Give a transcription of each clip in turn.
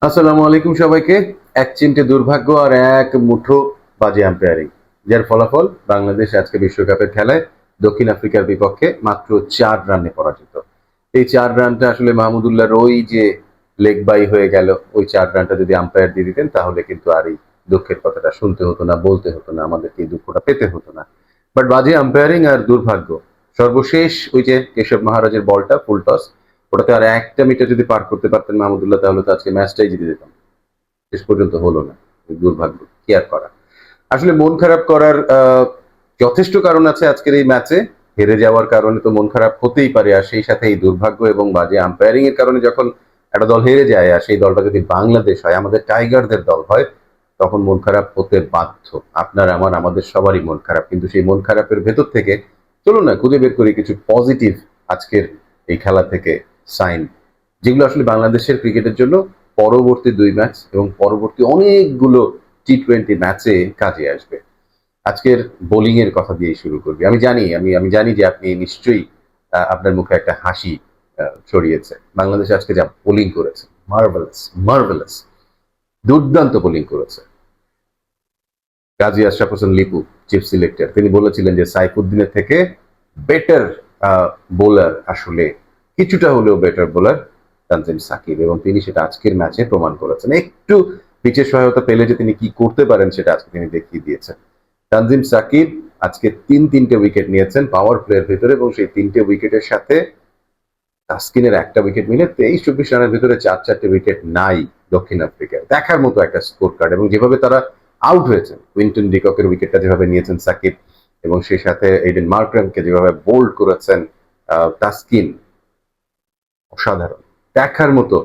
আসসালামু আলাইকুম সবাইকে। এক চিমটে দুর্ভাগ্য আর এক মুঠো বাজে আম্পায়ারিং, যার ফলাফল বাংলাদেশ আজকে বিশ্বকাপের খেলায় দক্ষিণ আফ্রিকার বিপক্ষে মাত্র 4 রানে পরাজিত। এই 4 রানটা আসলে মাহমুদুল্লাহর ওই যে লেগ বাই হয়ে গেল, ওই 4 রানটা যদি আম্পায়ার দিয়ে দিতেন তাহলে কিন্তু আর এই দুঃখের কথাটা শুনতে হতো না, বলতে হতো না, আমাদেরকে এই দুঃখটা পেতে হতো না। বাট বাজে আম্পায়ারিং আর দুর্ভাগ্য, সর্বশেষ ওই যে কেশব মহারাজের বলটা ফুল টস, ওটাতে আর একটা মিটার যদি পার করতে পারতেন মাহমুদুল্লাহ তাহলে তো আজকে ম্যাচটাই জিতে যেতাম। শেষ পর্যন্ত হলো না। দুর্ভাগ্য, কি আর করা। আসলে মন খারাপ করার যথেষ্ট কারণ আছে আজকের এই ম্যাচে। হেরে যাওয়ার কারণে তো মন খারাপ হতেই পারে, আর সেই সাথে এই দুর্ভাগ্য এবং বাজে আম্পায়ারিং এর কারণে যখন একটা দল হেরে যায় আর সেই দলটা যদি বাংলাদেশ হয়, আমাদের টাইগারদের দল হয়, তখন মন খারাপ হতে বাধ্য। আপনার আমার আমাদের সবারই মন খারাপ, কিন্তু সেই মন খারাপের ভেতর থেকে চলুন না খুঁজে বের করি কিছু পজিটিভ আজকের এই খেলা থেকে সাইন, যেগুলো আসলে বাংলাদেশের ক্রিকেটের জন্য পরবর্তী 2 ম্যাচ এবং পরবর্তী অনেকগুলো টি-20 ম্যাচে কাজে আসবে। আজকের বোলিং এর কথা দিয়ে শুরু করবি। আমি জানি আমি জানি যে আপনি নিশ্চয়ই আপনার মুখে একটা হাসি ছড়িয়েছে। বাংলাদেশ আজকে যা বোলিং করেছে, মার্ভেলাস, মার্ভেলাস, দুর্দান্ত বোলিং করেছে। কাজী আশরাফ হোসেন লিপু, চিফ সিলেক্টর, তিনি বলেছিলেন যে সাইফুদ্দিনের থেকে বেটার বোলার, আসলে কিছুটা হলেও বেটার বোলার তানজিম সাকিব, এবং তিনি সেটা আজকের ম্যাচে প্রমাণ করেছেন। একটু পিচের সহায়তা পেলে যে তিনি কি করতে পারেন সেটা আজকে তিনি দেখিয়ে দিয়েছেন। তানজিম সাকিব আজকে তিনটে উইকেট নিয়েছেন পাওয়ার প্লের ভিতরে, এবং সেই 3টে উইকেটের সাথে তাসকিনের একটা উইকেট মিলে 23-24 রানের ভিতরে 4 উইকেট নাই দক্ষিণ আফ্রিকায়। দেখার মতো একটা স্কোর কার্ড, এবং যেভাবে তারা আউট হয়েছেন, কুইন্টন ডিককের উইকেটটা যেভাবে নিয়েছেন সাকিব, এবং সেই সাথে এইডেন মার্ক্রামকে যেভাবে বোল্ড করেছেন তাসকিন, অসাধারণ, দেখার মতো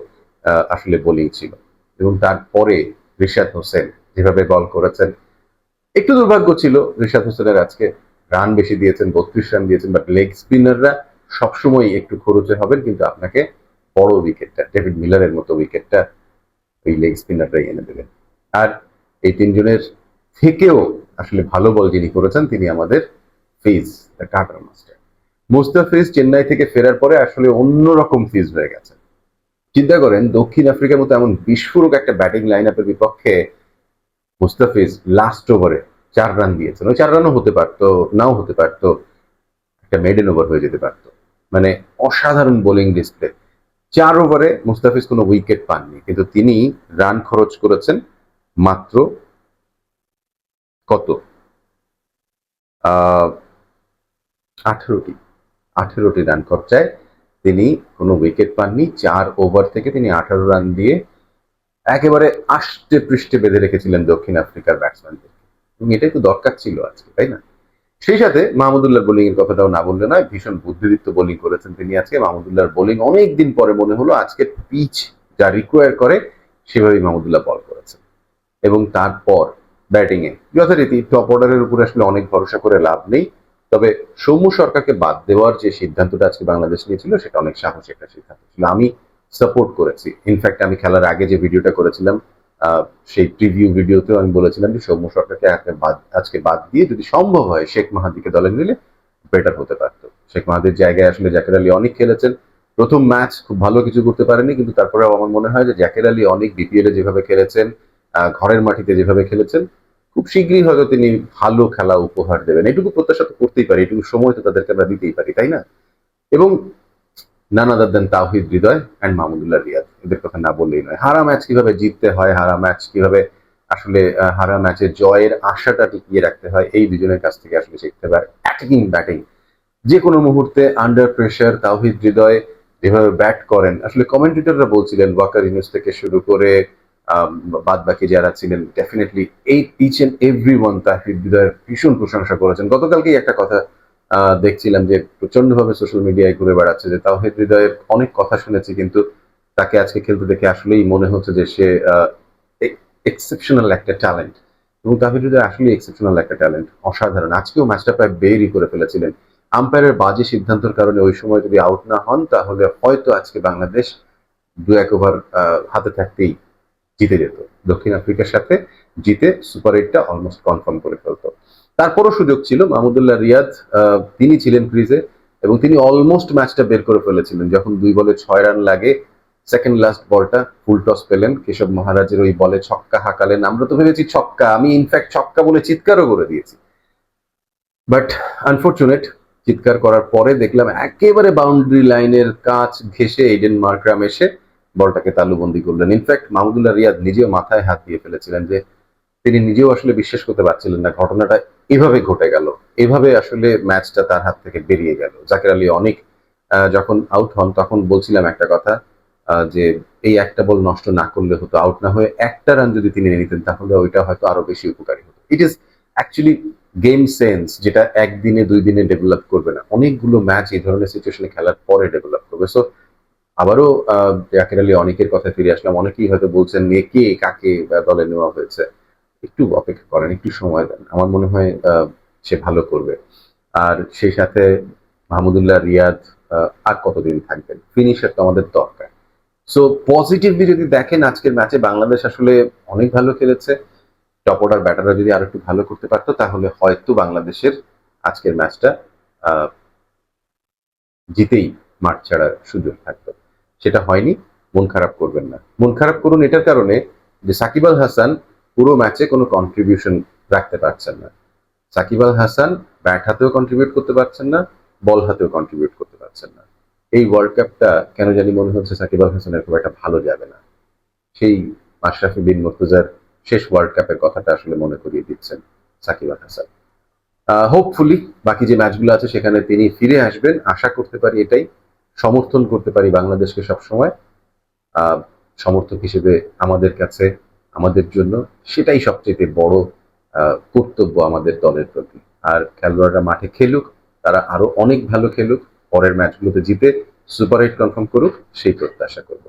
আসলে বোলিং ছিল। এবং তারপরে রিশাদ হোসেন যেভাবে বল করেছেন, একটু দুর্ভাগ্য ছিল রিশাদ হোসেনের আজকে, রান বেশি দিয়েছেন, 32 রান দিয়েছেন, বাট লেগ স্পিনাররা সবসময় একটু খরচে হবেন, কিন্তু আপনাকে বড় উইকেটটা, ডেভিড মিলারের মতো উইকেটটা ওই লেগ স্পিনাররাই এনে দেবেন। আর এই 3 জনের থেকেও আসলে ভালো বল যিনি করেছেন তিনি আমাদের phase, the cutter master Mustafiz. Chennai থেকে ফেরার পরে আসলে অন্যরকম ফিজ হয়ে গেছে। চিন্তা করেন, দক্ষিণ আফ্রিকার মতো এমন বিস্ফোরক একটা ব্যাটিং লাইন আপের বিপক্ষে মুস্তাফিজ লাস্ট ওভারে 4 রান দিয়েছেন। ওই 4 রানও হতে পারতো, নাও হতে পারতো, একটা মেডেন ওভার হয়ে যেতে পারতো। মানে অসাধারণ বোলিং ডিসপ্লে। 4 ওভারে মুস্তাফিজ কোনো উইকেট পাননি, কিন্তু তিনি রান খরচ করেছেন মাত্র কত, আহ 18টি। 18টি রান খরচায় তিনি কোনো উইকেট পাননি। 4 ওভার থেকে তিনি 18 রান দিয়ে একেবারে আষ্টে পৃষ্ঠে বেঁধে রেখেছিলেন দক্ষিণ আফ্রিকার ব্যাটসম্যানদের, এবং এটাই তো দরকার ছিল আজকে, তাই না? সেই সাথে মাহমুদুল্লাহ বোলিং এর কথাটাও না বললে নয়, ভীষণ বুদ্ধিদীপ্ত বোলিং করেছেন তিনি আজকে। মাহমুদুল্লাহর বোলিং অনেকদিন পরে মনে হলো আজকে পিচ যা রিকোয়ার করে সেভাবেই মাহমুদুল্লাহ বল করেছেন। এবং তারপর ব্যাটিং এ যথারীতি টপ অর্ডারের উপরে আসলে অনেক ভরসা করে লাভ নেই, তবে সৌম্য সরকারকে বাদ দেওয়ার যে সিদ্ধান্তটা আজকে বাংলাদেশ নিয়েছিল সেটা অনেক সাহসী একটা সিদ্ধান্ত ছিল। আমি সাপোর্ট করেছি। ইনফ্যাক্ট আমি খেলার আগে যে ভিডিওটা করেছিলাম, সেই প্রিভিউ ভিডিওতেও আমি বলেছিলাম যে সৌম্য সরকারকে আজকে বাদ দিয়ে যদি সম্ভব হয় শেখ মাহাদিকে দলে নিলে বেটার হতে পারত। শেখ মাহাদির জায়গায় আসলে জাকের আলী অনেক খেলেছেন। প্রথম ম্যাচ খুব ভালো কিছু করতে পারেনি, কিন্তু তারপরেও আমার মনে হয় যে জাকের আলী অনেক বিপিএল এ যেভাবে খেলেছেন, ঘরের মাটিতে যেভাবে খেলেছেন, খুব শীঘ্রই হয়তো তিনি ভালো খেলা উপহার দেবেন, এটুকু প্রত্যাশা তো করতেই পারি, এটুকু সময় তো তাদেরকে আমরা দিতেই পারি, তাই না? এবং নান আদার দেন তাওহিদ হৃদয় অ্যান্ড মাহমুদুল্লাহ রিয়াদ, এদের কথা না বললেই নয়। হারা ম্যাচ কিভাবে জিততে হয়, হারা ম্যাচ কিভাবে আসলে হারা ম্যাচে জয়ের আশাটা টিকিয়ে রাখতে হয়, এই দুজনের কাছ থেকে আসলে শিখতে পারে। অ্যাটাকিং ব্যাটিং, যে কোনো মুহূর্তে আন্ডার প্রেশার তাওহিদ হৃদয় যেভাবে ব্যাট করেন, আসলে কমেন্টেটররা বলছিলেন ওয়াকার ইউনুস থেকে শুরু করে বাদ বাকি যারা ছিলেন, ডেফিনেটলি এই ইচ এন্ড এভরি ওয়ান তাওহিদ হৃদয়ের ভীষণ প্রশংসা করেছেন। গতকালকেই একটা কথা দেখছিলাম যে প্রচন্ড ভাবে সোশ্যাল মিডিয়ায় ঘুরে বেড়াচ্ছে যে তাওহিদ হৃদয়ের অনেক কথা শুনেছি, কিন্তু তাকে আজকে খেলতে দেখে আসলেই মনে হচ্ছে যে সে এক্সেপশনাল একটা ট্যালেন্ট, এবং তাহিদ হৃদয় আসলে এক্সেপশনাল একটা ট্যালেন্ট, অসাধারণ। আজকেও ম্যাচটা প্রায় বেরই করে ফেলেছিলেন। আম্পায়ারের বাজে সিদ্ধান্তের কারণে ওই সময় যদি আউট না হন তাহলে হয়তো আজকে বাংলাদেশ 2-1 ওভার হাতে থাকতেই জিতে যেত, দক্ষিণ আফ্রিকার সাথে জিতে সুপার 8টা অলমোস্ট কনফার্ম করে ফেলতো। তারপরও সুযোগ ছিল। মাহমুদুল্লাহ রিয়াদ তিনি ছিলেন ক্রিজে, এবং তিনি অলমোস্ট ম্যাচটা বের করে ফেলেছিলেন। যখন 2 বলে 6 রান লাগে, সেকেন্ড লাস্ট বলটা ফুল টস পেলেন, কেশব মহারাজের ওই বলে ছক্কা হাঁকালেন, আমরা তো ভেবেছি ছক্কা, আমি ইনফ্যাক্ট ছক্কা বলে চিৎকারও করে দিয়েছি, বাট আনফর্চুনেট, চিৎকার করার পরে দেখলাম একেবারে বাউন্ডারি লাইনের কাছ ঘেঁষে এইডেন মার্করাম এসে বলটাকে তালুবন্দি করলেন। ইনফ্যাক্ট মাহমুদুল্লাহ রিয়াদ নিজেও মাথায় হাত দিয়ে ফেলেছিলেন যে তিনি নিজেও আসলে বিশ্বাস করতে পারছিলেন না ঘটনাটা এভাবে ঘটে গেল, এভাবে আসলে ম্যাচটা তার হাত থেকে বেরিয়ে গেল। জাকের আলী অনেক যখন আউট হন তখন বলছিলাম একটা কথা, যে এই একটা বল নষ্ট না করলে হতো, আউট না হয়ে একটা রান যদি তিনি নিতেন তাহলে ওইটা হয়তো আরো বেশি উপকারী হতো। It is actually game sense, যেটা একদিনে দুই দিনে ডেভেলপ করবে না, অনেকগুলো ম্যাচ এই ধরনের সিচুয়েশনে খেলার পরে ডেভেলপ করবে। সো আবারও জাকের আলী অনেকের কথা ফিরে আসলাম, অনেকেই হয়তো বলছেন কে কাকে দলে নেওয়া হয়েছে, একটু অপেক্ষা করেন, একটু সময় দেন, আমার মনে হয় সে ভালো করবে। আর সেই সাথে মাহমুদুল্লাহ রিয়াদ আর কতদিন থাকবেন, ফিনিশার তো আমাদের দরকার। সো পজিটিভলি যদি দেখেন আজকের ম্যাচে বাংলাদেশ আসলে অনেক ভালো খেলেছে, টপ অর্ডার ব্যাটাররা যদি আরো একটু ভালো করতে পারতো তাহলে হয়তো বাংলাদেশের আজকের ম্যাচটা জিতেই মাঠ ছাড়ার সুযোগ থাকতো, সেটা হয়নি। মন খারাপ করবেন না, মন খারাপ করুন এটার কারণে যে সাকিব আল হাসান পুরো ম্যাচে কোনো কন্ট্রিবিউশন রাখতে পারছেন না। সাকিব আল হাসান ব্যাট হাতেও কন্ট্রিবিউট করতে পারছেন না, বল হাতেও কন্ট্রিবিউট করতে পারছেন না। এই ওয়ার্ল্ড কাপটা কেন জানি মনে হচ্ছে সাকিব আল হাসানের খুব একটা ভালো যাবে না। সেই মাশরাফি বিন মুর্তজার শেষ ওয়ার্ল্ড কাপের কথাটা আসলে মনে করিয়ে দিচ্ছেন সাকিব আল হাসান। হোপফুলি বাকি যে ম্যাচগুলো আছে সেখানে তিনি ফিরে আসবেন, আশা করতে পারি এটাই। সমর্থন করতে পারি বাংলাদেশকে সবসময়, সমর্থক হিসেবে আমাদের কাছে, আমাদের জন্য সেটাই সবচেয়ে বড় কর্তব্য আমাদের দলের প্রতি। আর খেলোয়াড়রা মাঠে খেলুক, তারা আরো অনেক ভালো খেলুক, পরের ম্যাচগুলোতে জিতে সুপার 8 কনফার্ম করুক, সেই প্রত্যাশা করব।